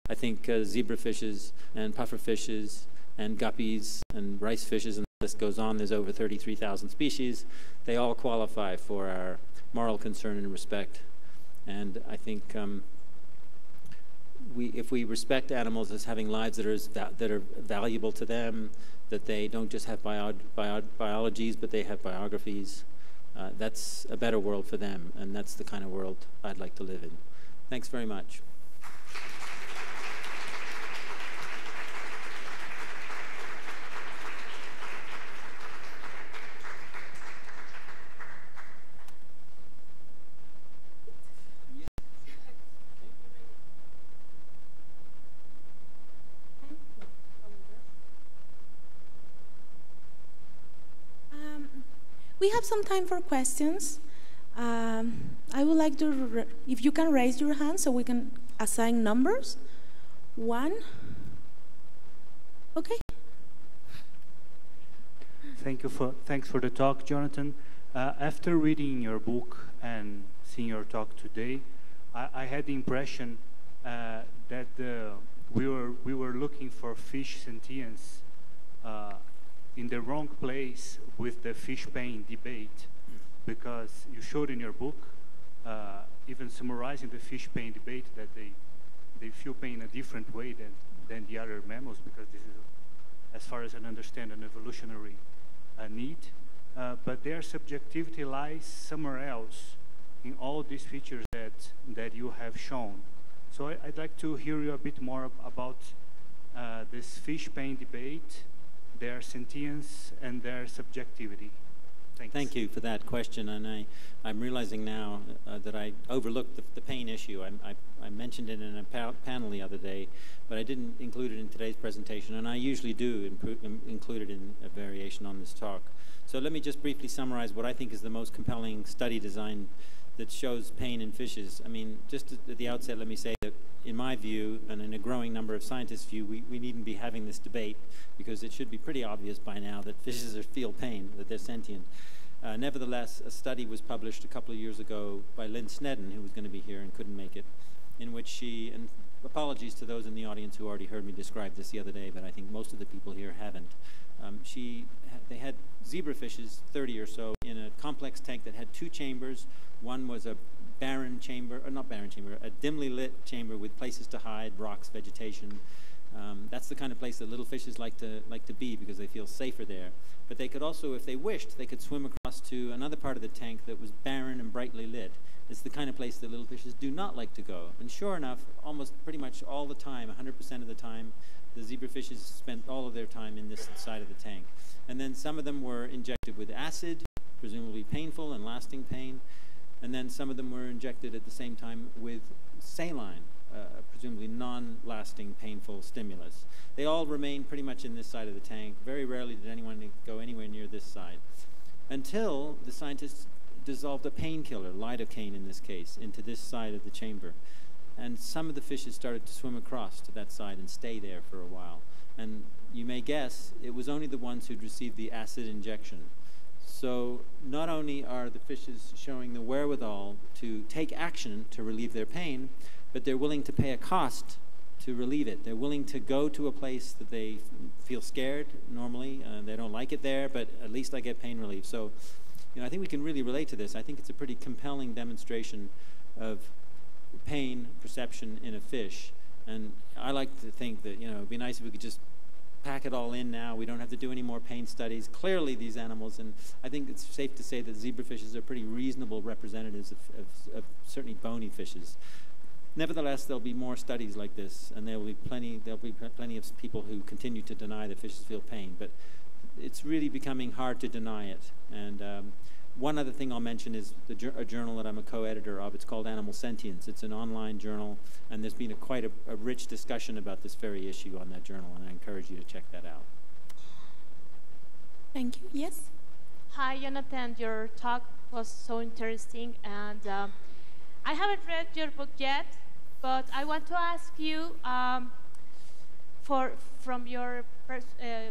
I think zebrafishes and pufferfishes and guppies and rice fishes, and the list goes on. There's over 33,000 species. They all qualify for our moral concern and respect. And I think if we respect animals as having lives that are valuable to them, that they don't just have biologies, but they have biographies, that's a better world for them, and that's the kind of world I'd like to live in. Thanks very much. We have some time for questions. I would like to, if you can raise your hand so we can assign numbers. 1. Okay. Thanks for the talk, Jonathan. After reading your book and seeing your talk today, I had the impression that we were looking for fish sentience in the wrong place with the fish pain debate, because you showed in your book, even summarizing the fish pain debate, that they feel pain in a different way than the other mammals, because this is, as far as I understand, an evolutionary need. But their subjectivity lies somewhere else in all these features that you have shown. So I'd like to hear you a bit more about this fish pain debate, their sentience, and their subjectivity. Thanks. Thank you for that question, and I'm realizing now that I overlooked the pain issue. I mentioned it in a panel the other day, but I didn't include it in today's presentation, and I usually do include it in a variation on this talk. So let me just briefly summarize what I think is the most compelling study design that shows pain in fishes. I mean, just at the outset, let me say that in my view, and in a growing number of scientists' view, we needn't be having this debate, because it should be pretty obvious by now that fishes feel pain, that they're sentient. Nevertheless, a study was published a couple of years ago by Lynn Snedden, who was going to be here and couldn't make it, in which she, and apologies to those in the audience who already heard me describe this the other day, but I think most of the people here haven't. They had zebrafishes, 30 or so, in a complex tank that had 2 chambers. One was a barren chamber, or not barren chamber, a dimly lit chamber with places to hide, rocks, vegetation. That's the kind of place that little fishes like to be because they feel safer there. But they could also, if they wished, they could swim across to another part of the tank that was barren and brightly lit. It's the kind of place that little fishes do not like to go. And sure enough, almost pretty much all the time, 100% of the time, the zebrafishes spent all of their time in this side of the tank. And then some of them were injected with acid, presumably painful and lasting pain. And then some of them were injected at the same time with saline, presumably non-lasting painful stimulus. They all remained pretty much in this side of the tank. Very rarely did anyone go anywhere near this side, until the scientists dissolved a painkiller, lidocaine in this case, into this side of the chamber. And some of the fishes started to swim across to that side and stay there for a while. And you may guess it was only the ones who'd received the acid injection. So not only are the fishes showing the wherewithal to take action to relieve their pain, but they're willing to pay a cost to relieve it. They're willing to go to a place that they feel scared normally. They don't like it there, but at least I get pain relief. So, I think we can really relate to this. I think it's a pretty compelling demonstration of pain perception in a fish. And I like to think that, it'd be nice if we could just pack it all in now. We don't have to do any more pain studies. Clearly, these animals, and I think it's safe to say that zebrafishes are pretty reasonable representatives of certainly bony fishes. Nevertheless, there'll be more studies like this, and there'll be plenty of people who continue to deny that fishes feel pain. But it's really becoming hard to deny it. And one other thing I'll mention is a journal that I'm a co-editor of. It's called Animal Sentience. It's an online journal, and there's been quite a rich discussion about this very issue on that journal, and I encourage you to check that out. Thank you. Yes? Hi, Jonathan. Your talk was so interesting, and I haven't read your book yet, but I want to ask you, from your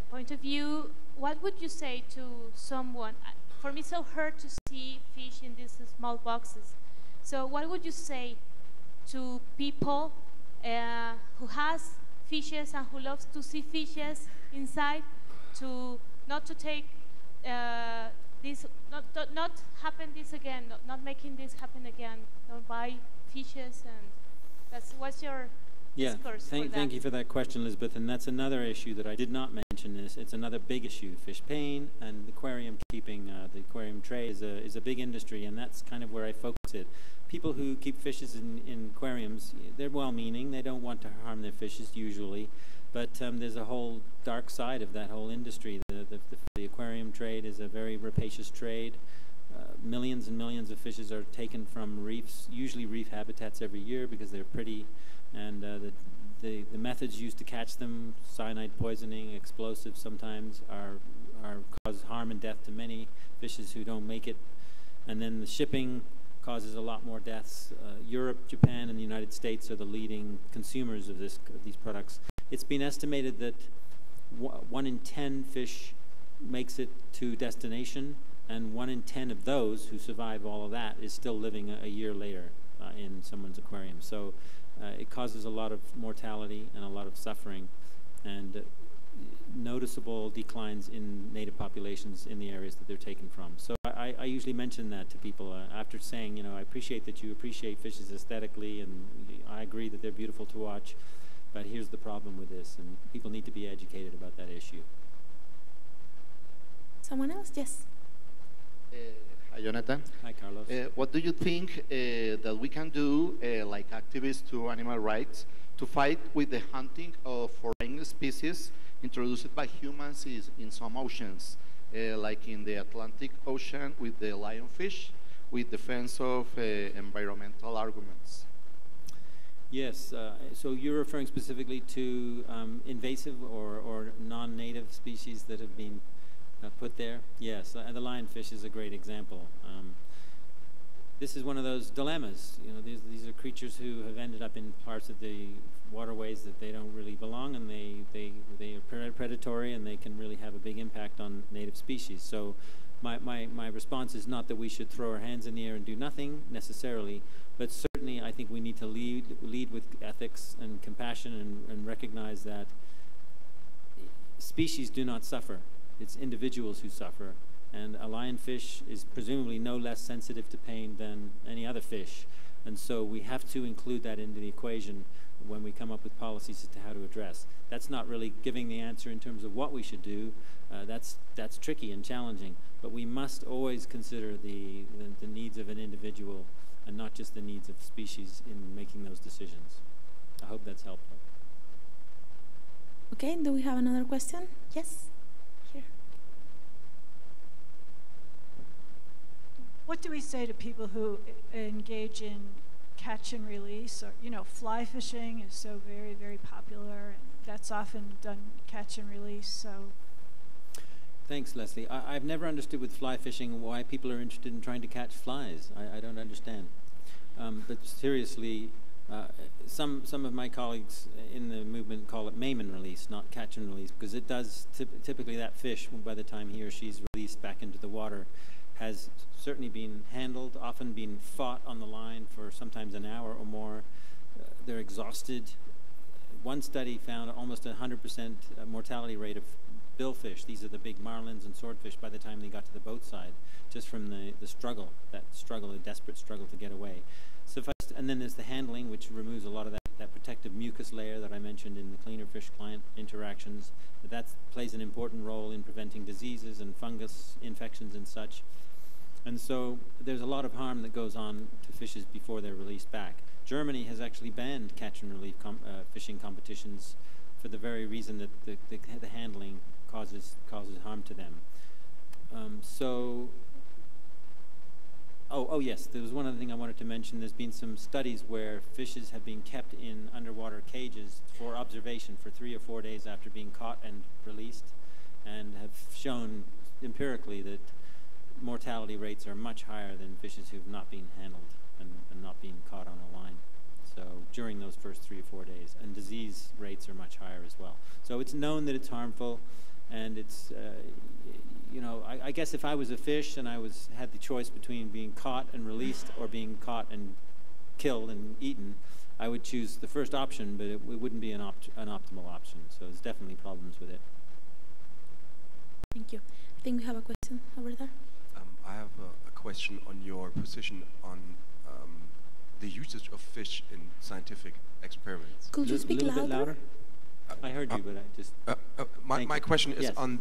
point of view, what would you say to someone? For me, it's so hard to see fish in these small boxes. So what would you say to people who has fishes and who loves to see fishes inside, to not to take this, not happen this again, not making this happen again, don't buy fishes, and what's your discourse for that? Thank you for that question, Elizabeth, and that's another issue that I did not mention. It's another big issue. Fish pain and aquarium keeping, the aquarium trade is a big industry, and that's kind of where I focus it. People who keep fishes in aquariums, they're well-meaning. They don't want to harm their fishes usually, but there's a whole dark side of that whole industry. The aquarium trade is a very rapacious trade. Millions and millions of fishes are taken from reefs, usually reef habitats every year because they're pretty, and the methods used to catch them, cyanide poisoning, explosives sometimes, cause harm and death to many fishes who don't make it. And then the shipping causes a lot more deaths. Europe, Japan, and the United States are the leading consumers of these products. It's been estimated that 1 in 10 fish makes it to destination, and 1 in 10 of those who survive all of that is still living a year later in someone's aquarium. So it causes a lot of mortality and a lot of suffering, and noticeable declines in native populations in the areas that they're taken from. So I usually mention that to people after saying, I appreciate that you appreciate fishes aesthetically, and I agree that they're beautiful to watch, but here's the problem with this, and people need to be educated about that issue. Someone else? Yes. Hi, Jonathan. Hi, Carlos. What do you think that we can do, like activists to animal rights, to fight with the hunting of foreign species introduced by humans in some oceans, like in the Atlantic Ocean with the lionfish, with defense of environmental arguments? Yes, so you're referring specifically to invasive or non-native species that have been put there? Yes, the lionfish is a great example. This is one of those dilemmas. These are creatures who have ended up in parts of the waterways that they don't really belong, and they are predatory, and they can really have a big impact on native species. So my response is not that we should throw our hands in the air and do nothing necessarily, but certainly I think we need to lead with ethics and compassion, and recognize that species do not suffer. It's individuals who suffer, And a lionfish is presumably no less sensitive to pain than any other fish. And so we have to include that into the equation when we come up with policies as to how to address. That's not really giving the answer in terms of what we should do. That's tricky and challenging. But we must always consider the needs of an individual and not just the needs of species in making those decisions. I hope that's helpful. Okay, do we have another question? Yes, here. What do we say to people who engage in catch and release? Or, you know, fly fishing is so very, very popular, and that's often done catch and release. So, thanks, Leslie. I've never understood with fly fishing why people are interested in trying to catch flies. I don't understand. But seriously, some of my colleagues in the movement call it maim and release, not catch and release, because it does typically that fish, by the time he or she's released back into the water, has certainly been handled, often been fought on the line for sometimes an hour or more. They're exhausted. One study found almost 100% mortality rate of billfish. These are the big marlins and swordfish by the time they got to the boat side, just from the struggle, a desperate struggle to get away. And then there's the handling, which removes a lot of that protective mucus layer that I mentioned in the cleaner fish-client interactions. That plays an important role in preventing diseases and fungus infections and such. And so there's a lot of harm that goes on to fishes before they're released back. Germany has actually banned catch and release fishing competitions for the very reason that the handling causes harm to them. Oh yes, there was one other thing I wanted to mention. There's been some studies where fishes have been kept in underwater cages for observation for 3 or 4 days after being caught and released, and have shown empirically that mortality rates are much higher than fishes who've not been handled and not being caught on a line. So during those first 3 or 4 days, and disease rates are much higher as well. So it's known that it's harmful, and it's you know, I guess if I was a fish and I had the choice between being caught and released or being caught and killed and eaten, I would choose the first option, but it wouldn't be an optimal option. So there's definitely problems with it. Thank you. I think we have a question over there. I have a question on your position on the usage of fish in scientific experiments. Could you speak bit louder? I heard you, but I just... my question is yes. on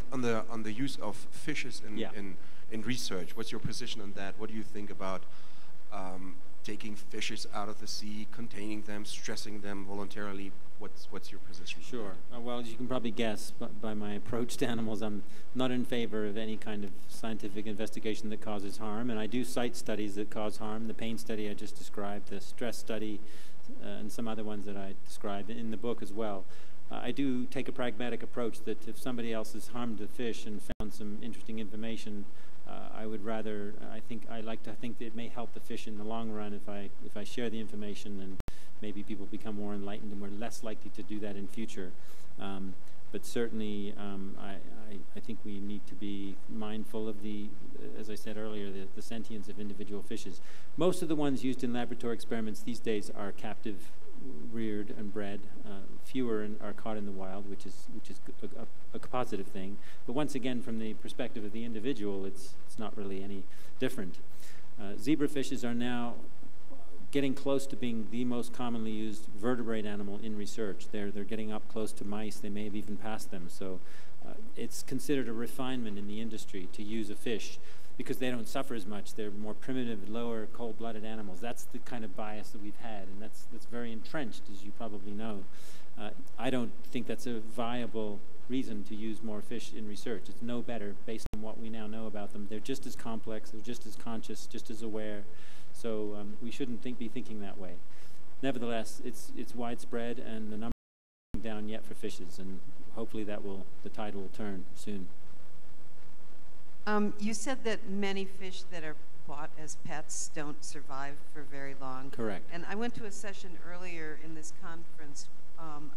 the use of fishes in research. What's your position on that? What do you think about taking fishes out of the sea, containing them, stressing them voluntarily? What's your position? Sure. Well, as you can probably guess by my approach to animals, I'm not in favor of any kind of scientific investigation that causes harm, and I do cite studies that cause harm. The pain study I just described, the stress study, and some other ones that I described in the book as well. I do take a pragmatic approach that if somebody else has harmed a fish and found some interesting information, I would rather, I like to think that it may help the fish in the long run if I share the information, and maybe people become more enlightened and we're less likely to do that in future. But certainly, I think we need to be mindful of as I said earlier, the sentience of individual fishes. Most of the ones used in laboratory experiments these days are captive, reared and bred. Fewer are caught in the wild, which is a positive thing. But once again, from the perspective of the individual, it's not really any different. Zebrafishes are now getting close to being the most commonly used vertebrate animal in research. They're getting up close to mice. They may have even passed them. So it's considered a refinement in the industry to use a fish because they don't suffer as much. They're more primitive, lower, cold-blooded animals. That's the kind of bias that we've had, and that's very entrenched, as you probably know. I don't think that's a viable reason to use more fish in research. It's no better based on what we now know about them. They're just as complex, they're just as conscious, just as aware. So we shouldn't be thinking that way. Nevertheless, it's widespread, and the number isn't down yet for fishes, and hopefully the tide will turn soon. You said that many fish that are bought as pets don't survive for very long. Correct. And I went to a session earlier in this conference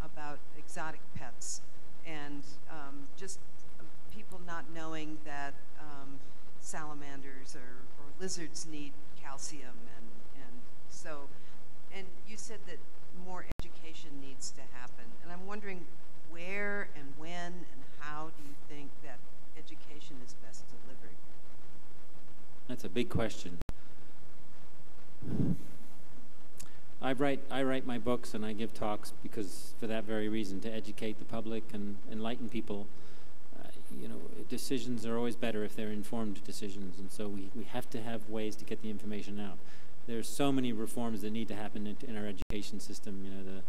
about exotic pets, and just people not knowing that salamanders or lizards need calcium, and you said that more education needs to happen, and I'm wondering where and when and how do you think that education is best delivered? That's a big question. I write my books and I give talks because, for that very reason, to educate the public and enlighten people. You know, decisions are always better if they're informed decisions, and so we have to have ways to get the information out. There's so many reforms that need to happen in our education system. You know,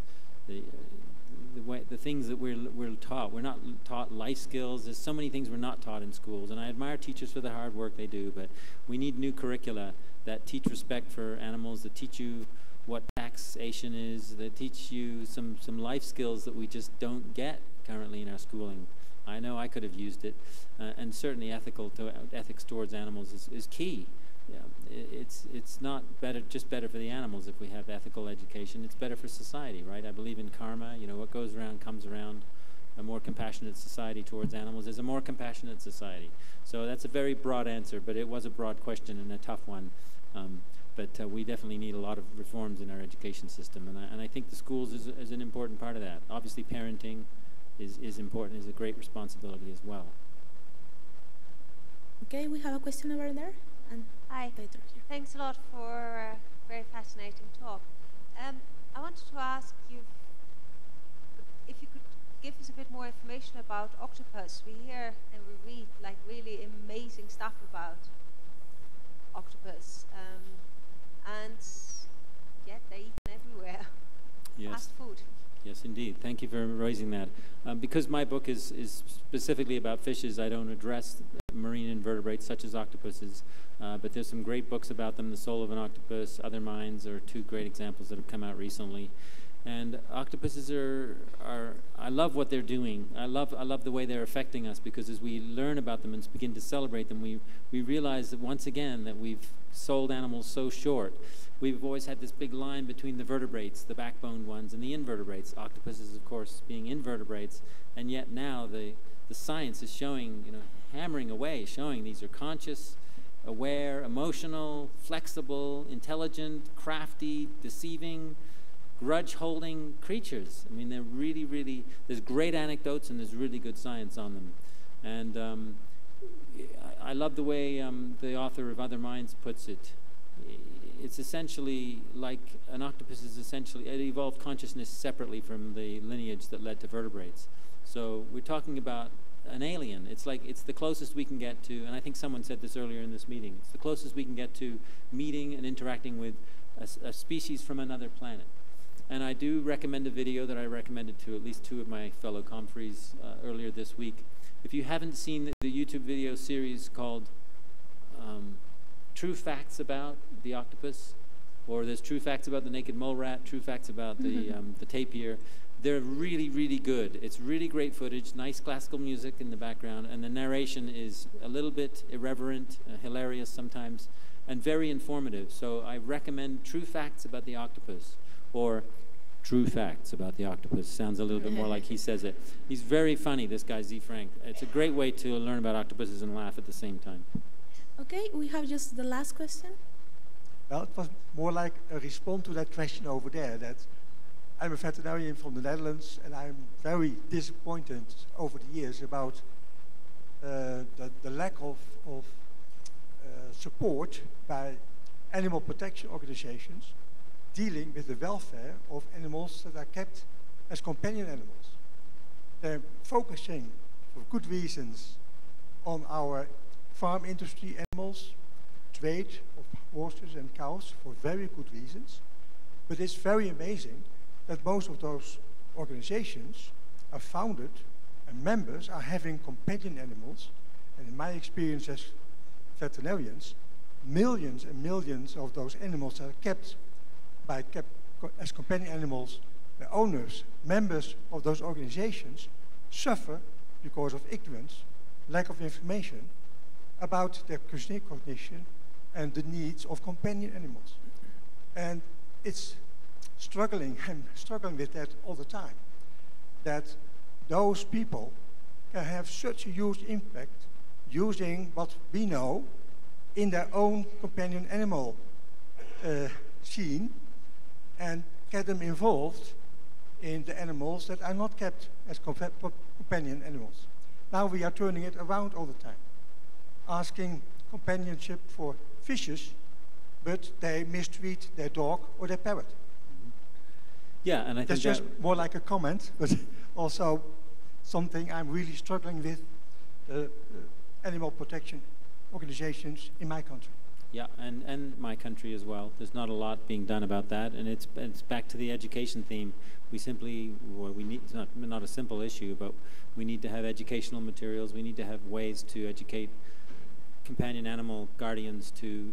the things that we're taught. We're not taught life skills. There's so many things we're not taught in schools, and I admire teachers for the hard work they do, but we need new curricula that teach respect for animals, that teach you what taxation is, that teach you some life skills that we just don't get currently in our schooling. I know I could have used it, and certainly ethics towards animals is key. Yeah, it's not just better for the animals if we have ethical education. It's better for society, right? I believe in karma. You know, what goes around comes around. A more compassionate society towards animals is a more compassionate society. So that's a very broad answer, but it was a broad question and a tough one. But we definitely need a lot of reforms in our education system, and I think the schools is an important part of that. Obviously, parenting is important, is a great responsibility as well. Okay, we have a question over there. And hi. Later here. Thanks a lot for a very fascinating talk. I wanted to ask you if you could give us a bit more information about octopus. We hear and we read like really amazing stuff about octopus, and yet they're eaten everywhere. Yes. Fast food. Yes, indeed. Thank you for raising that. Because my book is specifically about fishes, I don't address marine invertebrates such as octopuses, but there's some great books about them. The Soul of an Octopus, Other Minds are two great examples that have come out recently. And octopuses I love what they're doing. I love the way they're affecting us, because as we learn about them and begin to celebrate them, we realize that once again that we've sold animals so short. We've always had this big line between the vertebrates, the backboned ones, and the invertebrates. Octopuses, of course, being invertebrates, and yet now the science is showing, hammering away, showing these are conscious, aware, emotional, flexible, intelligent, crafty, deceiving, grudge-holding creatures. I mean, they're really, really, there's great anecdotes and there's really good science on them. And I love the way the author of Other Minds puts it. It's essentially like an octopus is essentially, it evolved consciousness separately from the lineage that led to vertebrates. So we're talking about an alien. It's like, it's the closest we can get to, and I think someone said this earlier in this meeting, it's the closest we can get to meeting and interacting with a species from another planet. And I do recommend a video that I recommended to at least two of my fellow comfreys earlier this week. If you haven't seen the YouTube video series called True Facts About the Octopus, or there's True Facts About the Naked Mole Rat, True Facts About the tapir, they're really, really good. It's really great footage, nice classical music in the background, and the narration is a little bit irreverent, hilarious sometimes, and very informative. So I recommend True Facts About the Octopus, or True Facts About the Octopus. Sounds a little bit more like he says it. He's very funny, this guy Z. Frank. It's a great way to learn about octopuses and laugh at the same time. Okay, we have just the last question. Well, it was more like a response to that question over there, that I'm a veterinarian from the Netherlands, and I'm very disappointed over the years about the lack of support by animal protection organizations dealing with the welfare of animals that are kept as companion animals. They're focusing, for good reasons, on our farm industry animals, trade of horses and cows for very good reasons. But it's very amazing that most of those organizations are founded and members are having companion animals. And in my experience as veterinarians, millions and millions of those animals are kept as companion animals. The owners, members of those organizations, suffer because of ignorance, lack of information about their cognition and the needs of companion animals. And it's struggling, I'm struggling with that all the time, that those people can have such a huge impact using what we know in their own companion animal scene, and get them involved in the animals that are not kept as companion animals. Now we are turning it around all the time, asking companionship for fishes, but they mistreat their dog or their parrot. Yeah, and I That's think just more like a comment, but also something I'm really struggling with, animal protection organizations in my country. yeah, and my country as well. There's not a lot being done about that, and it's back to the education theme. We simply, we need, it's not a simple issue, but we need to have educational materials. We need to have ways to educate companion animal guardians to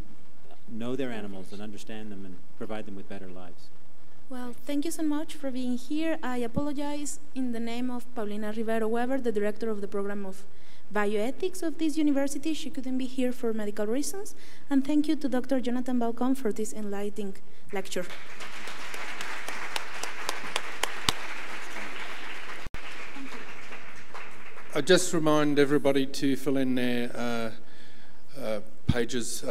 know their animals and understand them and provide them with better lives. Well, thank you so much for being here. I apologize in the name of Paulina Rivero Weber, the director of the program of bioethics of this university. She couldn't be here for medical reasons. And thank you to Dr. Jonathan Balcombe for this enlightening lecture. I just remind everybody to fill in their pages